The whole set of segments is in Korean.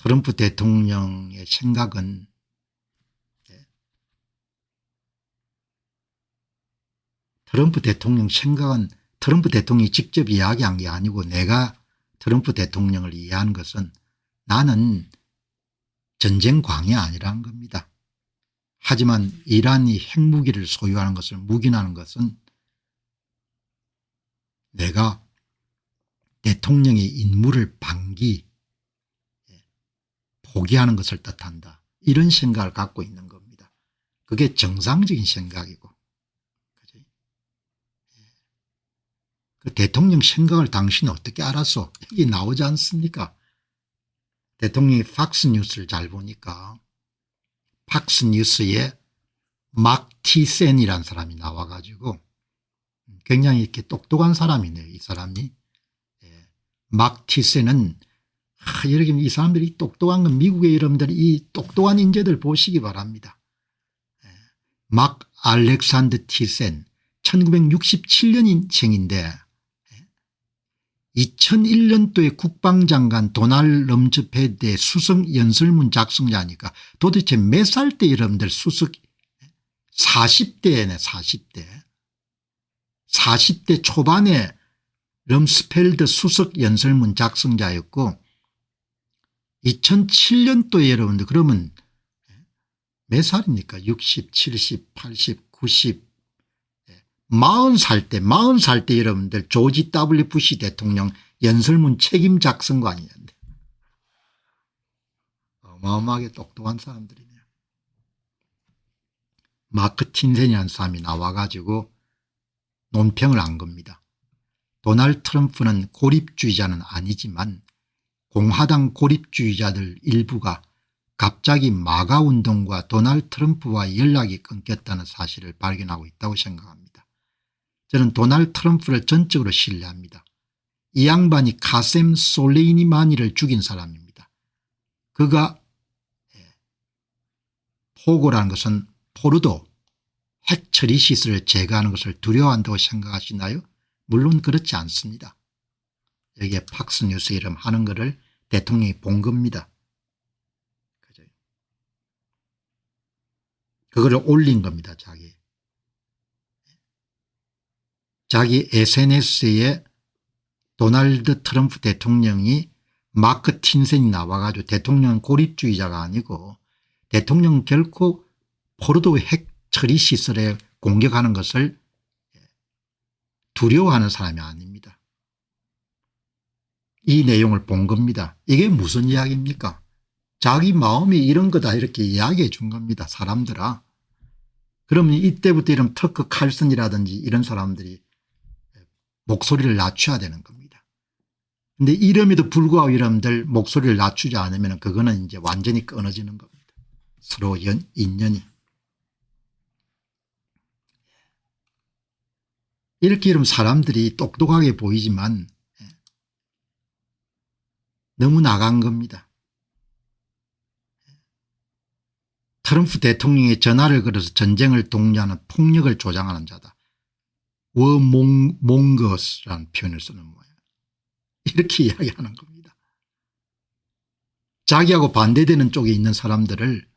트럼프 대통령의 생각은 트럼프 대통령이 직접 이야기한 게 아니고 내가 트럼프 대통령을 이해한 것은 나는 전쟁 광이 아니라는 겁니다. 하지만 이란이 핵무기를 소유하는 것을 묵인하는 것은 내가 대통령의 임무를 포기하는 것을 뜻한다. 이런 생각을 갖고 있는 겁니다. 그게 정상적인 생각이고. 그 대통령 생각을 당신이 어떻게 알았어? 여기 나오지 않습니까? 대통령이 팍스뉴스를 잘 보니까 팍스뉴스에 막 티센이라는 사람이 나와가지고 굉장히 이렇게 똑똑한 사람이네요. 이 사람이. 막 티센은 이렇게 이 사람들이 똑똑한 건 미국의 여러분들 이 똑똑한 인재들 보시기 바랍니다. 막 알렉산드 티센 1967년생인데 2001년도에 국방장관 도널드 럼즈펠트의 수석 연설문 작성자니까 도대체 몇 살 때 여러분들 수석 40대네 40대 초반에 럼스펠드 수석 연설문 작성자였고 2007년도에 여러분들 그러면 몇 살입니까? 60, 70, 80, 90 40살 때 여러분들 조지 W 부시 대통령 연설문 책임 작성가 아니냐는데 어마어마하게 똑똑한 사람들이네요. 마크 틴센이라는 사람이 나와가지고 논평을 한 겁니다. 도널드 트럼프는 고립주의자는 아니지만 공화당 고립주의자들 일부가 갑자기 마가 운동과 도널드 트럼프와 연락이 끊겼다는 사실을 발견하고 있다고 생각합니다. 저는 도널드 트럼프를 전적으로 신뢰합니다. 이 양반이 카셈 솔레이마니를 죽인 사람입니다. 그가 포고라는 것은 포르도 핵 처리 시설을 제거하는 것을 두려워한다고 생각하시나요? 물론 그렇지 않습니다. 여기에 팍스뉴스 이름 하는 것을 대통령이 본 겁니다. 그거를 올린 겁니다. 자기 SNS에 도널드 트럼프 대통령이 마크 틴센이 나와가지고 대통령은 고립주의자가 아니고 대통령 결코 포르도 핵 처리 시설에 공격하는 것을 두려워하는 사람이 아닙니다. 이 내용을 본 겁니다. 이게 무슨 이야기입니까? 자기 마음이 이런 거다 이렇게 이야기해 준 겁니다. 사람들아. 그러면 이때부터 이런 터크 칼슨이라든지 이런 사람들이 목소리를 낮춰야 되는 겁니다. 그런데 이름에도 불구하고 여러분들 목소리를 낮추지 않으면 그거는 이제 완전히 끊어지는 겁니다. 서로 인연이. 이렇게 이러면 사람들이 똑똑하게 보이지만 너무 나간 겁니다. 트럼프 대통령이 전화를 걸어서 전쟁을 독려하는 폭력을 조장하는 자다. 워몽거스라는 표현을 쓰는 모양. 이렇게 이야기하는 겁니다. 자기하고 반대되는 쪽에 있는 사람들을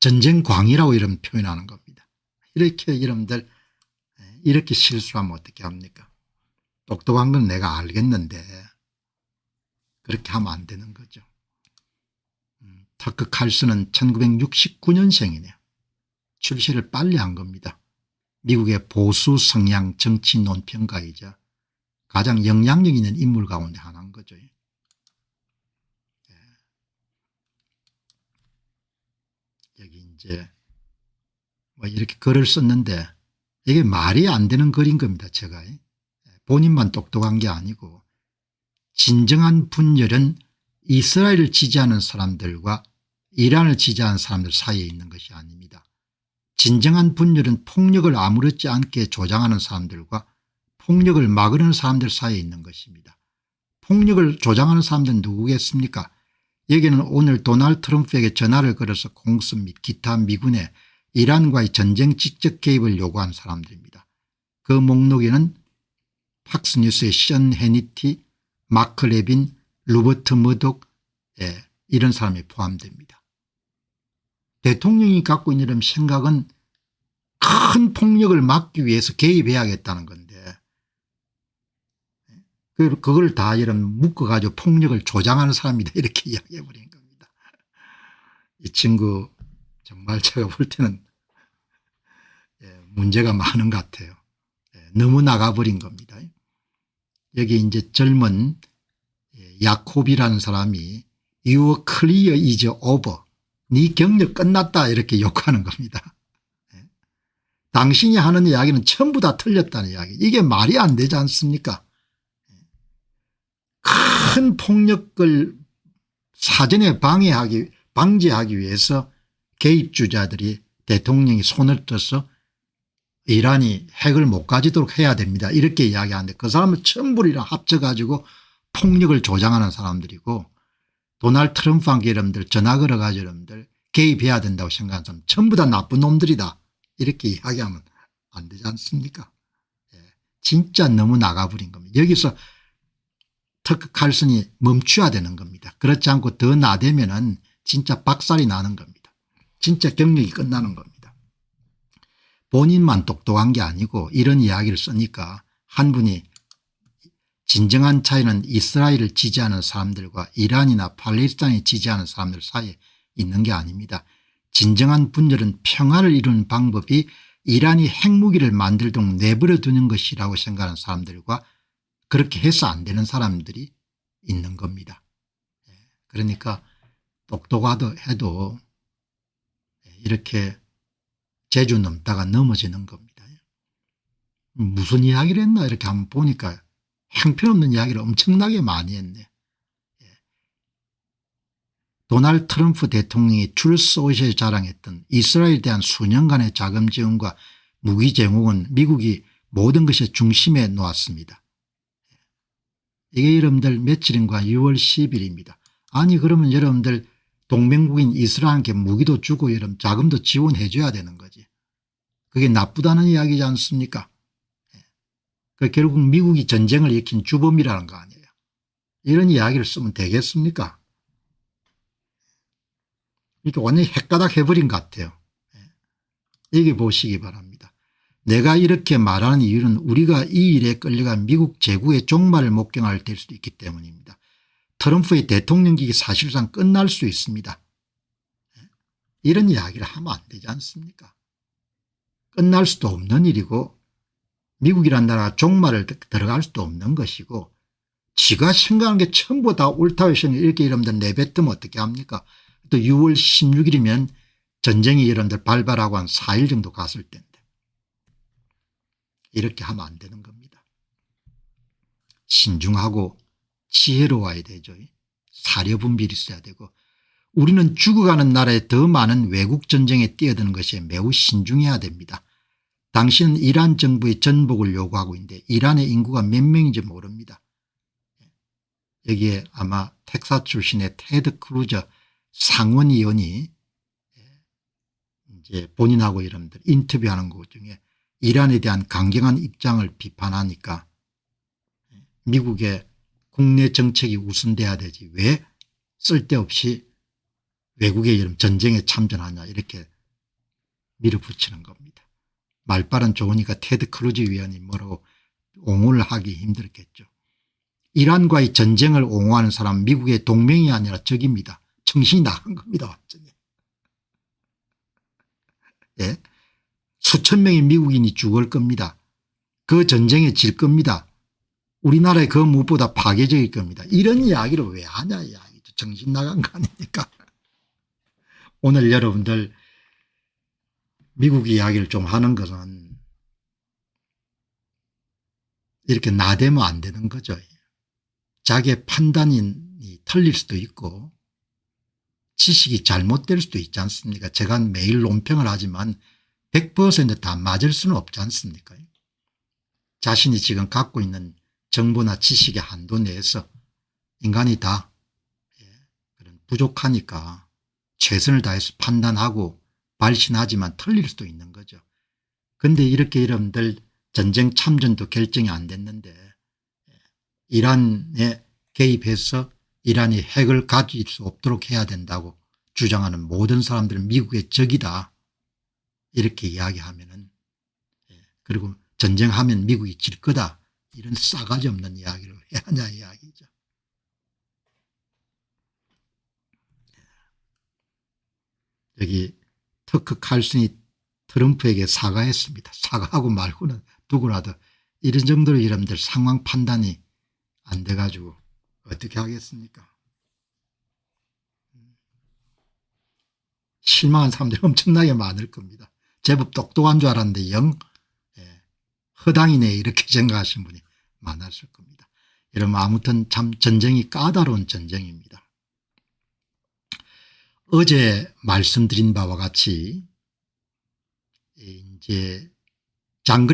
전쟁광이라고 이런 표현하는 겁니다. 이렇게 여러분들 이렇게 실수하면 어떻게 합니까? 똑똑한 건 내가 알겠는데 그렇게 하면 안 되는 거죠. 터크 칼슨은 1969년생이네요. 출세를 빨리 한 겁니다. 미국의 보수 성향 정치 논평가이자 가장 영향력 있는 인물 가운데 하나인 거죠. 여기 이제 뭐 이렇게 글을 썼는데 이게 말이 안 되는 글인 겁니다. 제가 본인만 똑똑한 게 아니고 진정한 분열은 이스라엘을 지지하는 사람들과 이란을 지지하는 사람들 사이에 있는 것이 아닙니다. 진정한 분열은 폭력을 아무렇지 않게 조장하는 사람들과 폭력을 막으려는 사람들 사이에 있는 것입니다. 폭력을 조장하는 사람들은 누구겠습니까? 여기는 오늘 도널드 트럼프에게 전화를 걸어서 공습 및 기타 미군의 이란과의 전쟁 직접 개입을 요구한 사람들입니다. 그 목록에는 팍스뉴스의 션 해니티, 마크 레빈, 로버트 머독, 예, 이런 사람이 포함됩니다. 대통령이 갖고 있는 이런 생각은 큰 폭력을 막기 위해서 개입해야겠다는 건데 그걸 다 이런 묶어가지고 폭력을 조장하는 사람이다 이렇게 이야기해버린 겁니다. 이 친구 정말 제가 볼 때는 문제가 많은 것 같아요. 너무 나가버린 겁니다. 여기 이제 젊은 야콥이라는 사람이 Your career is over. 네 경력 끝났다 이렇게 욕하는 겁니다. 당신이 하는 이야기는 전부 다 틀렸다는 이야기. 이게 말이 안 되지 않습니까? 큰 폭력을 사전에 방지하기 위해서 개입주자들이 대통령이 손을 떠서 이란이 핵을 못 가지도록 해야 됩니다. 이렇게 이야기하는데 그 사람을 전부랑 합쳐가지고 폭력을 조장하는 사람들이고 도널드 트럼프한테 여러분들 전화 걸어가지고 여러분들 개입해야 된다고 생각하는 사람 전부 다 나쁜 놈들이다. 이렇게 이야기하면 안 되지 않습니까? 진짜 너무 나가버린 겁니다. 여기서 터크 칼슨이 멈춰야 되는 겁니다. 그렇지 않고 더 나대면은 진짜 박살이 나는 겁니다. 진짜 경력이 끝나는 겁니다. 본인만 똑똑한 게 아니고 이런 이야기를 쓰니까 한 분이 진정한 차이는 이스라엘을 지지하는 사람들과 이란이나 팔레스타인을 지지하는 사람들 사이에 있는 게 아닙니다. 진정한 분열은 평화를 이루는 방법이 이란이 핵무기를 만들도록 내버려 두는 것이라고 생각하는 사람들과 그렇게 해서 안 되는 사람들이 있는 겁니다. 그러니까 똑똑하다 해도 이렇게 재주 넘다가 넘어지는 겁니다. 무슨 이야기를 했나 이렇게 한번 보니까 형편없는 이야기를 엄청나게 많이 했네. 도널드 트럼프 대통령이 출소시에 자랑했던 이스라엘에 대한 수년간의 자금 지원과 무기 제공은 미국이 모든 것의 중심에 놓았습니다. 이게 여러분들 며칠인가 6월 10일입니다. 아니 그러면 여러분들 동맹국인 이스라엘한테 무기도 주고 여러분 자금도 지원해 줘야 되는 거지. 그게 나쁘다는 이야기지 않습니까? 그 결국 미국이 전쟁을 일으킨 주범이라는 거 아니에요. 이런 이야기를 쓰면 되겠습니까? 이렇게 완전히 헷가닥 해버린 것 같아요. 여기 보시기 바랍니다. 내가 이렇게 말하는 이유는 우리가 이 일에 끌려간 미국 제국의 종말을 목격할 될 수도 있기 때문입니다. 트럼프의 대통령직이 사실상 끝날 수 있습니다. 이런 이야기를 하면 안 되지 않습니까? 끝날 수도 없는 일이고 미국이란 나라가 종말을 들어갈 수도 없는 것이고 지가 생각하는 게 전부 다 옳다고 해서 이렇게 여러분들 내뱉으면 어떻게 합니까? 또 6월 16일이면 전쟁이 여러분들 발발하고 한 4일 정도 갔을 텐데 이렇게 하면 안 되는 겁니다. 신중하고 지혜로워야 되죠. 사려 분별이 있어야 되고 우리는 죽어가는 나라에 더 많은 외국 전쟁에 뛰어드는 것에 매우 신중해야 됩니다. 당신은 이란 정부의 전복을 요구하고 있는데 이란의 인구가 몇 명인지 모릅니다. 여기에 아마 텍사스 출신의 테드 크루저 상원의원이 이제 본인하고 여러분들 인터뷰하는 것 중에 이란에 대한 강경한 입장을 비판하니까 미국의 국내 정책이 우선돼야 되지 왜 쓸데없이 외국의 이런 전쟁에 참전하냐 이렇게 밀어붙이는 겁니다. 말발은 좋으니까 테드 크루즈 위원이 뭐라고 옹호를 하기 힘들겠죠. 이란과의 전쟁을 옹호하는 사람 미국의 동맹이 아니라 적입니다. 정신이 나간 겁니다. 완전히. 예? 수천 명의 미국인이 죽을 겁니다. 그 전쟁에 질 겁니다. 우리나라의 그 무엇보다 파괴적일 겁니다. 이런 이야기를 왜 하냐 이야기죠. 정신 나간 거 아닙니까? 오늘 여러분들 미국 이야기를 좀 하는 것은 이렇게 나대면 안 되는 거죠. 자기의 판단이 틀릴 수도 있고 지식이 잘못될 수도 있지 않습니까? 제가 매일 논평을 하지만 100%다 맞을 수는 없지 않습니까? 자신이 지금 갖고 있는 정보나 지식의 한도 내에서 인간이 다 그런 부족하니까 최선을 다해서 판단하고 발신하지만 틀릴 수도 있는 거죠. 그런데 이렇게 여러분들 전쟁 참전도 결정이 안 됐는데 이란에 개입해서 이란이 핵을 가질 수 없도록 해야 된다고 주장하는 모든 사람들은 미국의 적이다 이렇게 이야기하면은 그리고 전쟁하면 미국이 질 거다 이런 싸가지 없는 이야기를 해야 하냐 이야기죠. 여기 터크 칼슨이 트럼프에게 사과했습니다. 사과하고 말고는 누구라도 이런 정도로 여러분들 상황 판단이 안 돼가지고 어떻게 하겠습니까? 실망한 사람들이 엄청나게 많을 겁니다. 제법 똑똑한 줄 알았는데 영 허당이네 이렇게 생각하시는 분이 많았을 겁니다. 여러분 아무튼 참 전쟁이 까다로운 전쟁입니다. 어제 말씀드린 바와 같이 이제 장거리